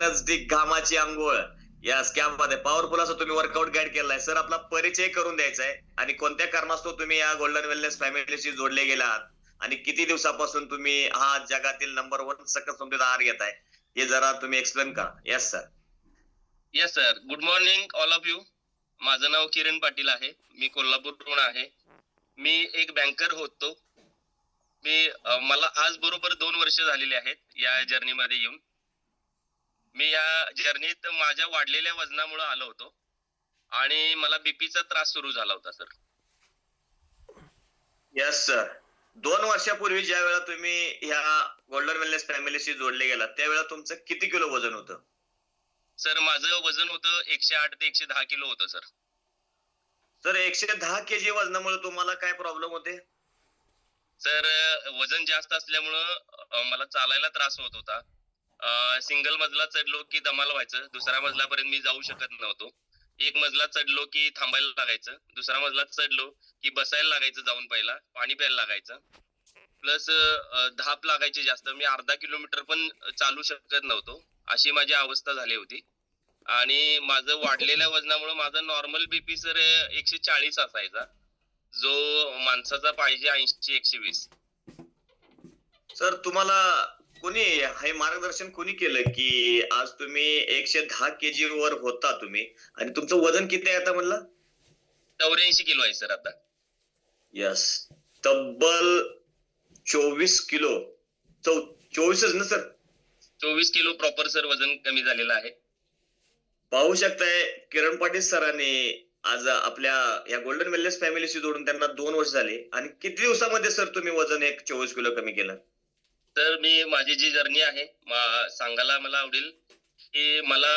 ती घामाची अंघोळ या स्कॅम मध्ये पॉवरफुल असं तुम्ही वर्कआउट गाईड केलाय. सर आपला परिचय करून द्यायचा आहे आणि कोणत्या कारणास्तव तुम्ही या गोल्डन वेलनेस फॅमिलीशी जोडले गेलात आणि किती दिवसापासून तुम्ही हा जगातील नंबर 1 सकस समृद्ध आहार घेताय हे जरा तुम्ही एक्सप्लेन करा. Yes sir. Yes sir. Good morning all of you. माझं नाव किरण पाटील आहे. मी कोल्हापूरहून आहे. मी एक बँकर होतो. मला आज बरोबर 2 वर्ष झालेले आहेत या जर्नीमध्ये येऊन. मी या जर्नीत माझ्या वाढलेल्या वजनामुळे आलो होतो आणि मला बीपीचा त्रास सुरू झाला होता सर. Yes sir. 2 वर्षापूर्वी ज्या वेळा तुम्ही ह्या गोल्डन वेलनेस फॅमिलीशी जोडले गेलात त्यावेळेला तुमचं किती किलो वजन होतं? सर माझं वजन होतं 108 ते 110 किलो होतं सर. सर 110 केजी वजनामुळे तुम्हाला काय प्रॉब्लेम होते? सर वजन जास्त असल्यामुळं मला चालायला त्रास होत होता. सिंगल मजला चढलो की दमाला व्हायचं. दुसऱ्या मजल्यापर्यंत मी जाऊ शकत नव्हतो. एक मजला चढलो की थांबायला लागायचं. दुसरा मजला चढलो की बसायला लागायचं, जाऊन पहिला पाणी प्यायला लागायचं. प्लस धाप लागायची जास्त. मी अर्धा किलोमीटर पण चालू शकत नव्हतो. अशी माझी अवस्था झाली होती. आणि माझं वाढलेल्या वजनामुळे माझा नॉर्मल बीपी सर 140 असायचा, जो माणसाचा पाहिजे 80-120. सर तुम्हाला कोणी हे मार्गदर्शन कोणी केलं की आज तुम्ही 110 केजी वर होता तुम्ही आणि तुमचं वजन किती आहे आता म्हणलं? 84 किलो आहे सर आता. यस. तब्बल 24 किलो. 24च ना सर? 24 किलो प्रॉपर सर वजन कमी झालेलं आहे. पाहू शकताय किरण पाटील सरांनी आज आपल्या या गोल्डन वेलनेस फॅमिलीशी जोडून त्यांना 2 वर्ष झाले आणि किती दिवसामध्ये सर तुम्ही वजन 24 किलो कमी केलं? तर मी माझी जी जर्नी आहे सांगायला मला आवडेल की मला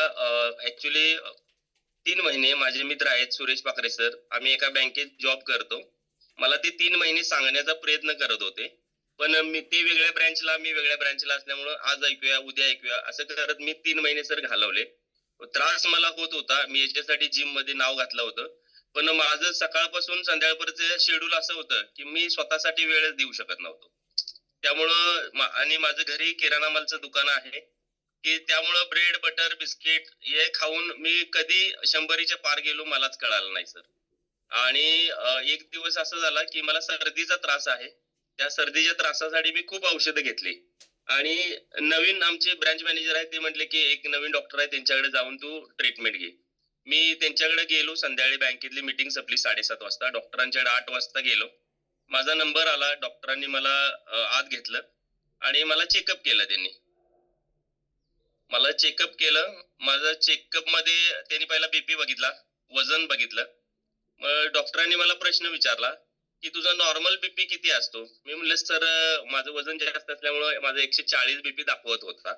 ऍक्च्युली 3 महिने माझे मित्र आहेत सुरेश पाखरे सर. आम्ही एका बँकेत जॉब करतो. मला ते 3 महिने सांगण्याचा प्रयत्न करत होते. पण ते वेगळ्या ब्रँचला, मी वेगळ्या ब्रँचला असल्यामुळं आज ऐकूया, उद्या ऐकूया असं करत मी 3 महिने सर घालवले. त्रास मला होत होता. मी याच्यासाठी जिम मध्ये नाव घातलं होतं. पण माझं सकाळपासून संध्याकाळपर्यंत शेड्यूल असं होतं की मी स्वतःसाठी वेळच देऊ शकत नव्हतो. त्यामुळं आणि माझं घरी किराणा मालचं दुकान आहे की त्यामुळं ब्रेड, बटर, बिस्किट हे खाऊन मी कधी 100च्या पार गेलो मलाच कळालं नाही सर. आणि एक दिवस असं झाला की मला सर्दीचा त्रास आहे. त्या सर्दीच्या त्रासासाठी मी खूप औषधं घेतली आणि नवीन आमचे ब्रँच मॅनेजर आहेत, ते म्हटले की एक नवीन डॉक्टर आहे त्यांच्याकडे जाऊन तू ट्रीटमेंट घे. मी त्यांच्याकडे गेलो. संध्याकाळी बँकेतली मीटिंग संपली 7:30 वाजता. डॉक्टरांच्याकडे 8 वाजता गेलो. माझा नंबर आला. डॉक्टरांनी मला आत घेतलं आणि मला चेकअप केलं त्यांनी. मला चेकअप केलं. माझा चेकअप मध्ये त्यांनी पहिला बीपी बघितला, वजन बघितलं. मग डॉक्टरांनी मला प्रश्न विचारला की तुझा नॉर्मल बीपी किती असतो? मी म्हणलं सर माझं वजन जास्त असल्यामुळे माझं 140 बीपी दाखवत होता.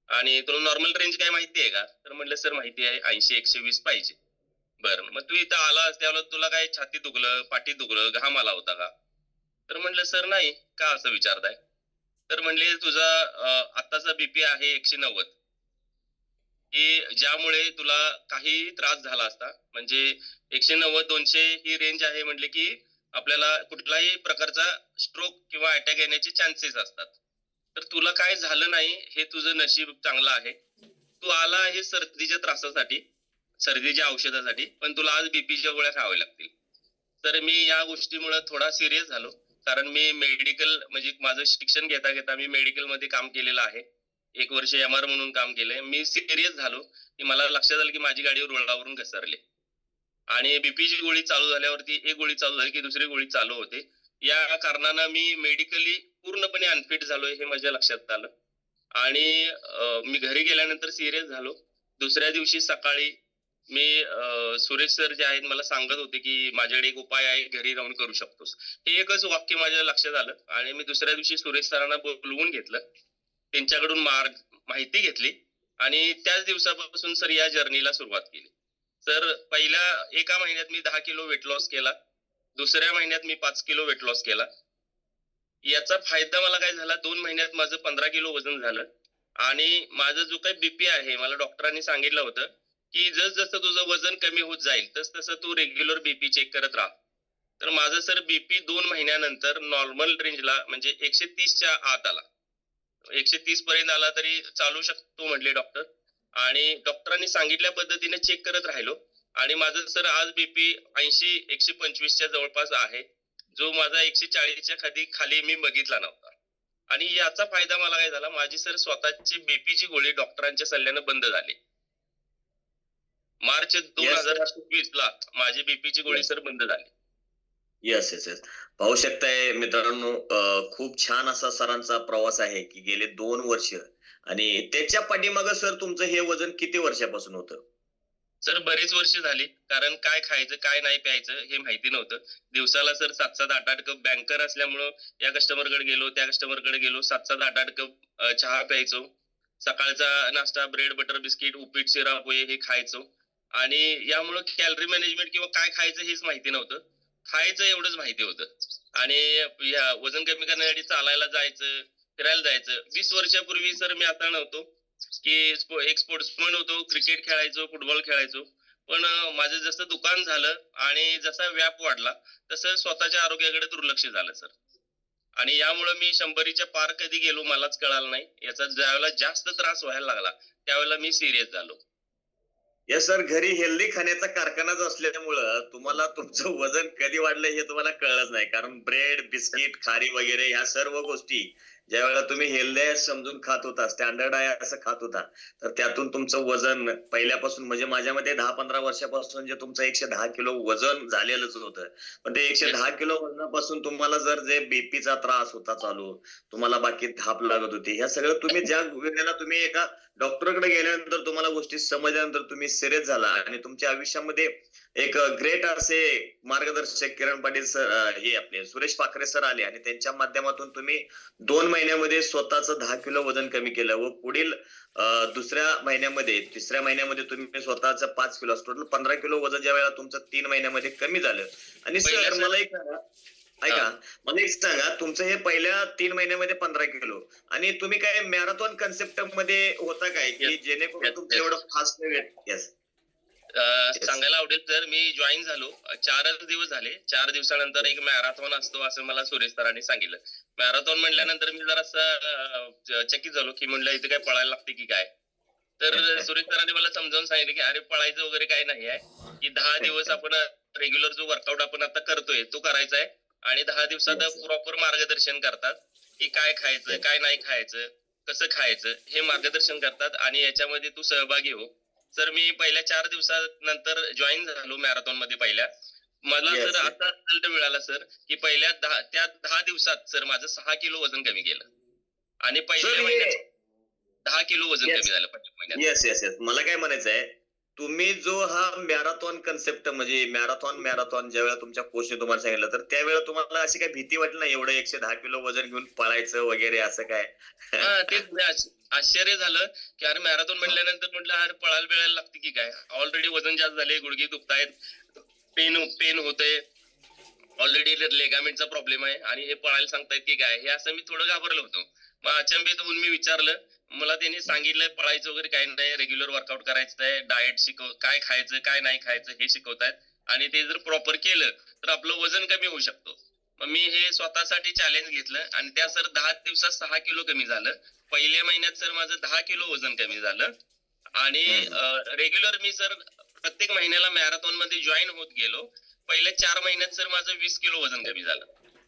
आणि तुला नॉर्मल रेंज काय माहिती आहे का? तर म्हणलं सर माहिती आहे, 80-120 पाहिजे. बरं, मग तू इथं आलास त्यावेळेला तुला काय छाती दुखलं, पाठी दुखलं, घाम आला होता का? तर म्हणलं सर नाही. का असं विचारताय? तर म्हणले तुझा आत्ताचा बीपी आहे 190, की ज्यामुळे तुला काही त्रास झाला असता. म्हणजे 190-200 ही रेंज आहे म्हटले की आपल्याला कुठलाही प्रकारचा स्ट्रोक किंवा अटॅक येण्याचे चान्सेस असतात. तर तुला काय झालं नाही हे तुझं नशीब चांगलं आहे. तू आला आहे सर्दीच्या त्रासासाठी, सर्दीच्या औषधासाठी, पण तुला आज बीपीच्या गोळ्या खाव्या लागतील. तर मी या गोष्टीमुळे थोडा सिरियस झालो. कारण मी मेडिकल म्हणजे माझं शिक्षण घेता घेता मी मेडिकल मध्ये काम केलेलं आहे. 1 वर्ष MR म्हणून काम केलंय. मी सिरियस झालो की मला लक्षात आलं की माझी गाडी रुळावरून घसरली आणि बीपीची गोळी चालू झाल्यावरती एक गोळी चालू झाली की दुसरी गोळी चालू होते. या कारणानं मी मेडिकली पूर्णपणे अनफिट झालोय हे माझ्या लक्षात आलं. आणि मी घरी गेल्यानंतर सिरियस झालो. दुसऱ्या दिवशी सकाळी मी सुरेश सर जे आहेत मला सांगत होते की माझ्याकडे एक उपाय आहे, घरी राहून करू शकतोस. हे एकच वाक्य माझ्या लक्षात आलं आणि मी दुसऱ्या दिवशी सुरेश सरांना बोलवून घेतलं. त्यांच्याकडून माहिती घेतली आणि त्याच दिवसापासून सर या जर्नीला सुरुवात केली. सर पहिल्या एका महिन्यात मी 10 किलो वेट लॉस केला. दुसऱ्या महिन्यात मी 5 किलो वेट लॉस केला. याचा फायदा मला काय झाला, 2 महिन्यात माझं 15 किलो वजन झालं. आणि माझा जो काही बीपी आहे, मला डॉक्टरांनी सांगितलं होतं की जसं तुझं वजन कमी होत जाईल तसं तू रेग्युलर बीपी चेक करत राहा. तर माझं सर बीपी 2 महिन्यानंतर नॉर्मल रेंजला म्हणजे 130च्या आत आला. 130 पर्यंत आला तरी चालू शकतो म्हटले डॉक्टर. आणि डॉक्टरांनी सांगितल्या पद्धतीने चेक करत राहिलो आणि माझं सर आज बीपी 80-125च्या जवळपास आहे, जो माझा 140च्या खाली मी बघितला नव्हता. आणि याचा फायदा मला काय झाला, माझी सर स्वतःची बीपीची गोळी डॉक्टरांच्या सल्ल्याने बंद झाली. March yes sir. 2024ला माझी बीपीची गोळी येस सर बंद झाली. Yes yes yes. पाहू शकताय मित्रांनो, खूप छान असा सरांचा प्रवास आहे की गेले 2 वर्ष आणि त्याच्या पाठीमागं सर तुमचं हे वजन किती वर्षापासून होतं? सर बरेच वर्ष झाली, कारण काय खायचं काय नाही प्यायचं हे माहिती नव्हतं. दिवसाला सर 7-7, 8-8 कप, बँकर असल्यामुळं या कस्टमरकडे गेलो त्या कस्टमरकडे गेलो, 7-7, 8-8 कप चहा प्यायचो. सकाळचा नाश्ता ब्रेड बटर बिस्किट उपीट शिरा पोहे हे खायचो. आणि यामुळं कॅलरी मॅनेजमेंट किंवा काय खायचं हेच माहिती नव्हतं. खायचं एवढंच माहिती होतं. आणि या वजन कमी करण्यासाठी चालायला जायचं, फिरायला जायचं. 20 वर्षापूर्वी सर मी आता नव्हतो की एक स्पोर्ट्समन होतो, क्रिकेट खेळायचो, फुटबॉल खेळायचो. पण माझं जसं दुकान झालं आणि जसा व्याप वाढला तसं स्वतःच्या आरोग्याकडे दुर्लक्ष झालं सर. आणि यामुळे मी 100च्या पार कधी गेलो मलाच कळालं नाही. याचा ज्यावेळेला जास्त त्रास व्हायला लागला त्यावेळेला मी सिरियस झालो. येस सर, घरी हेल्दी खाण्याचा कारखानाच असल्यामुळं तुम्हाला तुमचं वजन कधी वाढलं हे तुम्हाला कळलंच नाही. कारण ब्रेड, बिस्किट, खारी वगैरे ह्या सर्व गोष्टी ज्यावेळेला तुम्ही हेल्दी आहे समजून खात होता, स्टँडर्ड आहे असं खात होता, तर त्यातून तुमचं वजन पहिल्यापासून म्हणजे माझ्या मते 10-15 वर्षापासून जे तुमचं 110 किलो वजन झालेलंच होतं. पण ते 110 किलो वजनापासून तुम्हाला जर जे बीपीचा त्रास होता चालू, तुम्हाला बाकी थाप लागत होती, ह्या सगळं तुम्ही ज्या वेळेला तुम्ही एका डॉक्टरकडे गेल्यानंतर तुम्हाला गोष्टी समजल्यानंतर तुम्ही सिरियस झाला आणि तुमच्या आयुष्यामध्ये एक ग्रेट असे मार्गदर्शक किरण पाटील सर, हे आपले सुरेश पाखरे सर आले आणि त्यांच्या माध्यमातून तुम्ही 2 महिन्यामध्ये स्वतःचं 10 किलो वजन कमी केलं व पुढील दुसऱ्या महिन्यामध्ये, तिसऱ्या महिन्यामध्ये तुम्ही स्वतःचं 5 किलो, टोटल 15 किलो वजन ज्या वेळेला तुमचं 3 महिन्यामध्ये कमी झालं. आणि सर मला एक सांगा, ऐका, मला एक सांगा, तुमचं हे पहिल्या 3 महिन्यामध्ये 15 किलो आणि तुम्ही काय मॅरेथॉन कन्सेप्ट मध्ये होता काय की जेणेकरून तुमचं एवढं फास्ट वेट? येस. सांगायला आवडेल तर मी जॉईन झालो 4च दिवस झाले. 4 दिवसानंतर एक मॅरेथॉन असतो असं मला सुरेश सरांनी सांगितलं. मॅरेथॉन म्हणल्यानंतर मी जरा चकित झालो की म्हणलं इथे काय पळायला लागते की काय. तर सुरेश सरांनी मला समजावून सांगितलं की अरे पळायचं वगैरे काही नाही आहे, की 10 दिवस आपण रेग्युलर जो वर्कआउट आपण आता करतोय तो करायचा आहे. आणि 10 दिवसात प्रॉपर मार्गदर्शन करतात की काय खायचं काय नाही खायचं, कसं खायचं हे मार्गदर्शन करतात आणि याच्यामध्ये तू सहभागी हो. सर मी पहिल्या 4 दिवसानंतर जॉईन झालो मॅरेथॉन मध्ये पहिल्या. मला Yes, सर yes. असा रिझल्ट मिळाला सर की पहिल्या 10 दिवसात सर माझं 6 किलो वजन कमी केलं. आणि पहिल्या महिन्यात 10 किलो वजन Yes. कमी झालं पहिल्या महिन्यात. Yes yes yes. मला काय म्हणायचं आहे, तुम्ही जो हा मॅरेथॉन कन्सेप्ट म्हणजे मॅरेथॉन ज्यावेळेला तुमच्या कोचने तुम्हाला सांगितलं, तर त्यावेळेला तुम्हाला अशी काही भीती वाटली नाही एवढं 110 किलो वजन घेऊन पळायचं वगैरे असं काय? तेच आश्चर्य झालं की अरे मॅरेथॉन म्हणल्यानंतर म्हटलं अरे पळायला बिळायला लागते की काय. ऑलरेडी वजन जास्त झाले, गुडघे दुखतायत, पेन होतंय, ऑलरेडी लेगामेंटचा प्रॉब्लेम आहे आणि हे पळायला सांगतायत की काय, हे असं मी थोडं घाबरलो होतो. मग अचंबित होऊन मी विचारलं. मला त्यांनी सांगितलं पळायचं वगैरे काही नाही, रेग्युलर वर्कआउट करायचं आहे, डाएट काय खायचं काय नाही खायचं हे शिकवतायत. आणि ते जर प्रॉपर केलं तर आपलं वजन कमी होऊ शकतो. मग मी हे स्वतःसाठी चॅलेंज घेतलं आणि त्या सर 10 दिवसात 6 किलो कमी झालं. पहिल्या महिन्यात सर माझं 10 किलो वजन कमी झालं. आणि रेग्युलर मी सर प्रत्येक महिन्याला मॅरेथॉन मध्ये जॉईन होत गेलो. पहिल्या 4 महिन्यात सर माझं 20 किलो वजन कमी झालं.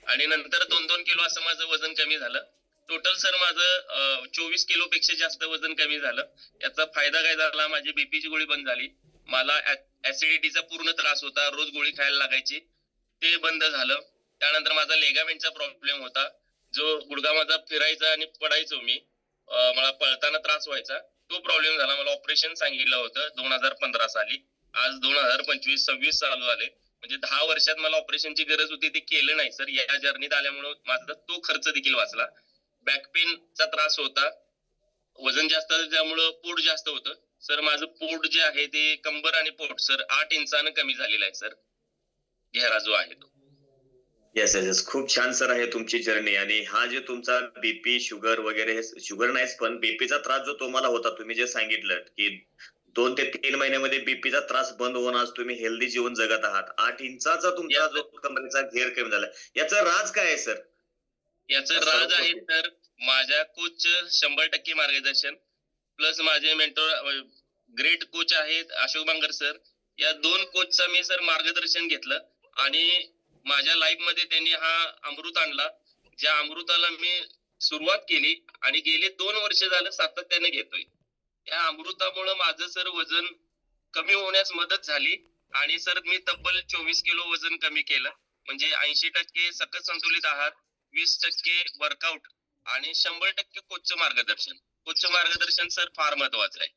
आणि नंतर 2-2 किलो असं माझं वजन कमी झालं. टोटल सर माझं 24 किलो पेक्षा जास्त वजन कमी झालं. याचा फायदा काय झाला, माझी बीपीची गोळी बंद झाली. मला ऍसिडिटीचा पूर्ण त्रास होता, रोज गोळी खायला लागायची, ते बंद झालं. त्यानंतर माझा लेगामेंटचा प्रॉब्लेम होता, जो गुडघा माझा फिरायचा आणि पडायचो मी, मला पळताना त्रास व्हायचा, तो प्रॉब्लेम झाला. मला ऑपरेशन सांगितलं होतं 2015 साली. आज 2025-26 चालू झाले. म्हणजे 10 वर्षात मला ऑपरेशनची गरज होती, ते केलं नाही सर. या जर्नीत आल्यामुळे माझा तो खर्च देखील वाचला. बॅक पेनचा त्रास होता, वजन जास्त त्यामुळं पोट जास्त होतं सर. माझं पोट जे आहे ते कंबर आणि पोट सर 8 इंचानं कमी झालेलं आहे सर, घेरा जो आहे तो. Yes yes yes. खूप छान सर आहे तुमची जर्नी. आणि हा जे तुमचा बीपी, शुगर वगैरे, शुगर नाहीच पण बीपीचा त्रास जो तुम्हाला होता, तुम्ही जे सांगितलं की 2 ते 3 महिन्यामध्ये बीपीचा त्रास बंद होऊन आज तुम्ही हेल्दी जीवन जगत आहात. 8 इंचाचा तुमचा Yes, जो कमरेचा घेर कमी झाला, याचं राज काय आहे सर? याचं राज आहे तर माझ्या कोचचं 100% मार्गदर्शन प्लस माझे मेंटॉर ग्रेट कोच आहेत अशोक बांगर सर. या 2 कोचचा मी सर मार्गदर्शन घेतलं आणि माझ्या लाईफ मध्ये त्यांनी हा अमृत आणला. ज्या अमृताला मी सुरुवात केली आणि गेले 2 वर्ष झालं सातत्याने घेतोय. या अमृतामुळे माझं सर वजन कमी होण्यास मदत झाली आणि सर मी तब्बल 24 किलो वजन कमी केलं. म्हणजे 80% सकस संतुलित आहार, 20% वर्कआउट आणि 100% कोचचं मार्गदर्शन. कोचचं मार्गदर्शन सर फार महत्वाचं आहे.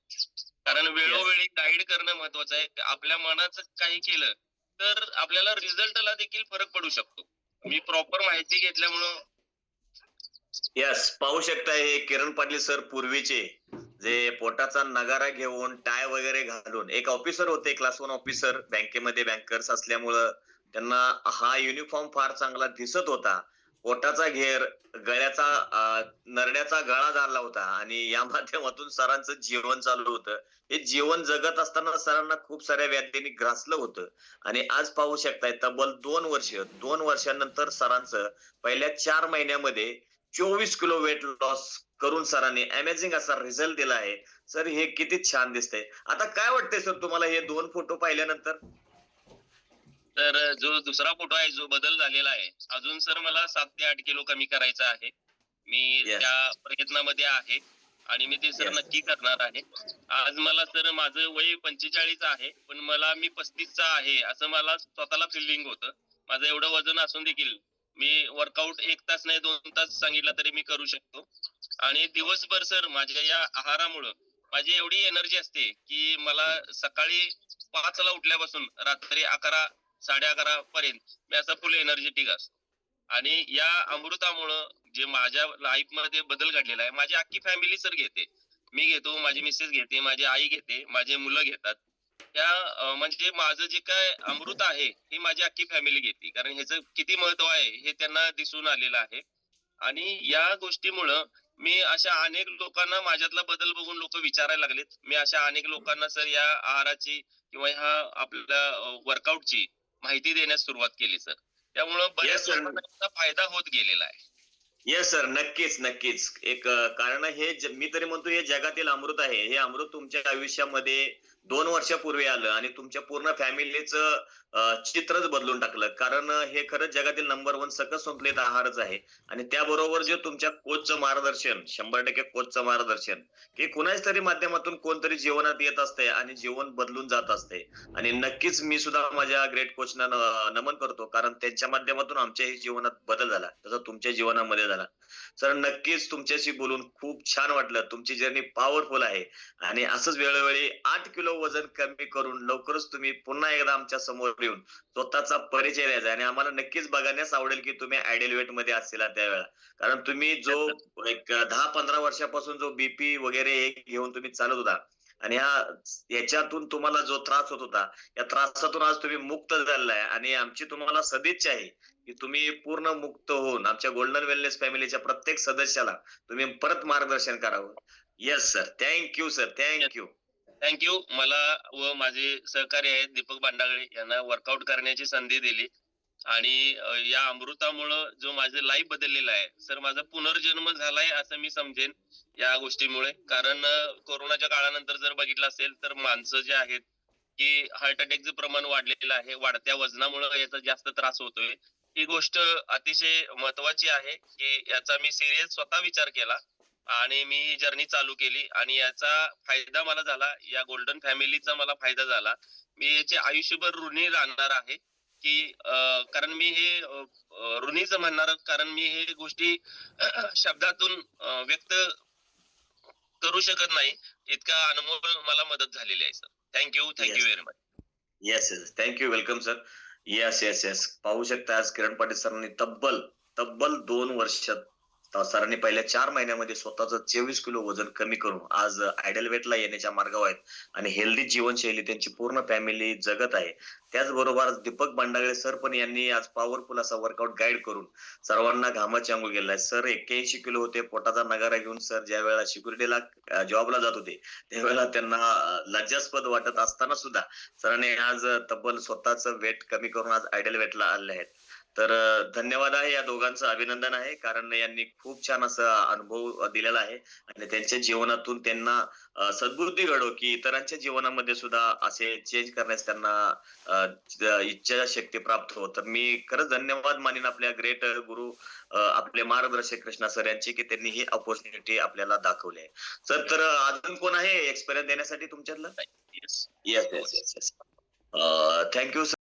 कारण वेळोवेळी गाईड करणं महत्वाचं आहे. आपल्या मनाचं काही केलं तर आपल्याला रिझल्टला देखील फरक पडू शकतो. मी प्रॉपर माहिती घेतल्यामुळं यस, पाहू शकता हे किरण पाटील सर पूर्वीचे जे पोटाचा नगारा घेऊन टाय वगैरे घालून एक ऑफिसर होते, क्लास 1 ऑफिसर, बँकेमध्ये बँकर्स असल्यामुळं त्यांना हा युनिफॉर्म फार चांगला दिसत होता. पोटाचा घेर, गळ्याचा नरड्याचा गळा झाला होता आणि या माध्यमातून सरांचं जीवन चालू होतं. हे जीवन जगत असताना सरांना खूप साऱ्या व्याधींनी ग्रासलं होतं आणि आज पाहू शकताय तब्बल 2 वर्षानंतर सरांचं पहिल्या 4 महिन्यामध्ये 24 किलो वेट लॉस करून सरांनी अमेझिंग असा रिझल्ट दिला आहे. सर हे किती छान दिसतंय. आता काय वाटतंय सर तुम्हाला हे 2 फोटो पाहिल्यानंतर? तर जो दुसरा फोटो आहे जो बदल झालेला आहे, अजून सर मला 7 ते 8 किलो कमी करायचा आहे. मी Yes. त्या प्रयत्नामध्ये आहे आणि मी ते सर Yes. नक्की करणार आहे. आज मला सर माझं वय 45 आहे, पण मी 35चा आहे असं मला स्वतःला फिलिंग होतं. माझं एवढं वजन असून देखील मी वर्कआउट 1 तास नाही 2 तास सांगितलं तरी मी करू शकतो. आणि दिवसभर सर माझ्या या आहारामुळं माझी एवढी एनर्जी असते की मला सकाळी 5 ला उठल्यापासून रात्री 11 11:30 पर्यंत मी असा फुल एनर्जेटिक असतो. आणि या अमृतामुळं जे माझ्या लाईफ मध्ये बदल घडलेला आहे, माझी अख्खी फॅमिली सर घेते. मी घेतो, माझी मिसेस घेते, माझी आई घेते, माझे मुलं घेतात. म्हणजे माझं जे काय अमृत आहे हे माझी अख्खी फॅमिली घेते. कारण ह्याचं किती महत्व आहे हे त्यांना दिसून आलेलं आहे. आणि या गोष्टीमुळं मी अशा अनेक लोकांना माझ्यातला बदल बघून लोक विचारायला लागलेत. मी अशा अनेक लोकांना सर या आहाराची किंवा ह्या आपल्या वर्कआउटची माहिती देण्यास सुरुवात केली सर. त्यामुळं बऱ्याच sir. लोकांना याचा फायदा होत गेलेला आहे. येस सर, नक्कीच नक्कीच. एक कारण हे मी तरी म्हणतो हे जगातील अमृत आहे. हे अमृत तुमच्या आयुष्यामध्ये 2 वर्षापूर्वी आलं आणि तुमच्या पूर्ण फॅमिलीचं चित्रच बदलून टाकलं. कारण हे खरंच जगातील नंबर 1 सकस संतुलित आहारच आहे आणि त्याबरोबर जे तुमच्या कोचचं मार्गदर्शन, 100% कोचचं मार्गदर्शन, हे कुणाच तरी माध्यमातून कोणतरी जीवनात येत असते आणि जीवन बदलून जात असते. आणि नक्कीच मी सुद्धा माझ्या ग्रेट कोचना नमन करतो कारण त्यांच्या माध्यमातून आमच्याही जीवनात बदल झाला, तसा तुमच्या जीवनामध्ये झाला. सर नक्कीच तुमच्याशी बोलून खूप छान वाटलं. तुमची जर्नी पॉवरफुल आहे आणि असंच वेळोवेळी 8 किलो वजन कमी करून लवकरच तुम्ही पुन्हा एकदा आमच्या समोर येऊन स्वतःचा परिचय द्यायचा आणि आम्हाला नक्कीच बघण्यास आवडेल की तुम्ही आयडियल वेट मध्ये असलेला त्यावेळेला. कारण तुम्ही जो एक 10-15 वर्षापासून जो बीपी वगैरे हे घेऊन तुम्ही चालत होता आणि याच्यातून तुम्हाला जो त्रास होत होता, या त्रासातून आज तुम्ही मुक्त झालेला आहे आणि आमची तुम्हाला सदिच्छा आहे की तुम्ही पूर्ण मुक्त होऊन आमच्या गोल्डन वेलनेस फॅमिलीच्या प्रत्येक सदस्याला तुम्ही परत मार्गदर्शन करावं. Yes sir, thank you sir, thank you. Thank you. मला व माझे सहकारी आहेत दीपक बांडागळे यांना वर्कआउट करण्याची संधी दिली. आणि या अमृतामुळं जो माझं लाईफ बदललेला आहे सर, माझा पुनर्जन्म झालाय असं मी समजेन या गोष्टीमुळे. कारण कोरोनाच्या काळानंतर जर बघितलं असेल तर माणसं जे आहेत की हार्ट अटॅकचं प्रमाण वाढलेलं आहे. वाढत्या वजनामुळे याचा जास्त त्रास होतोय. ही गोष्ट अतिशय महत्वाची आहे की याचा मी सिरियस स्वतः विचार केला आणि मी ही जर्नी चालू केली आणि याचा फायदा मला झाला. या गोल्डन फॅमिलीचा मला फायदा झाला. मी याचे आयुष्यभर ऋणी राहणार आहे की कारण मी हे ऋणीच म्हणणार, कारण मी हे गोष्टी शब्दातून व्यक्त करू शकत नाही. इतका अनमोल मला मदत झालेली आहे sir. Thank you Yes. Very much. Yes yes, thank you, welcome sir. Yes yes yes, पाहू शकता आज किरण पाटील सरांनी तब्बल तब्बल 2 वर्षात सरांनी पहिल्या 4 महिन्यामध्ये स्वतःचं 24 किलो वजन कमी करून आज आयडल वेटला येण्याच्या मार्गावर आहेत आणि हेल्दी जीवनशैली त्यांची पूर्ण फॅमिली जगत आहे. त्याचबरोबर आज दीपक बांडागळे सर पण यांनी आज पॉवरफुल असा वर्कआउट गाईड करून सर्वांना घामाची अंघोळ केलाय. सर 81 किलो होते, पोटाचा नगारा घेऊन सर ज्या वेळेला सिक्युरिटीला जॉबला जात होते त्यावेळेला त्यांना लज्जास्पद वाटत असताना सुद्धा सरांनी आज तब्बल स्वतःच वेट कमी करून आज आयडल वेटला आले आहेत. तर धन्यवाद आहे, या दोघांचं अभिनंदन आहे, कारण यांनी खूप छान असा अनुभव दिलेला आहे आणि त्यांच्या जीवनातून त्यांना सद्बुद्धी घडो, की इतरांच्या जीवनामध्ये सुद्धा असे चेंज करण्यास त्यांना इच्छाशक्ती प्राप्त हो. तर मी खरंच धन्यवाद मानेन आपल्या ग्रेट गुरु, आपले मार्गदर्शक कृष्णा सर यांचे, की त्यांनी ही अपॉर्च्युनिटी आपल्याला दाखवली आहे. सर, तर अजून कोण आहे एक्सपिरियन्स देण्यासाठी तुमच्यातलं? Yes. Yes, yes, yes, yes. Thank you.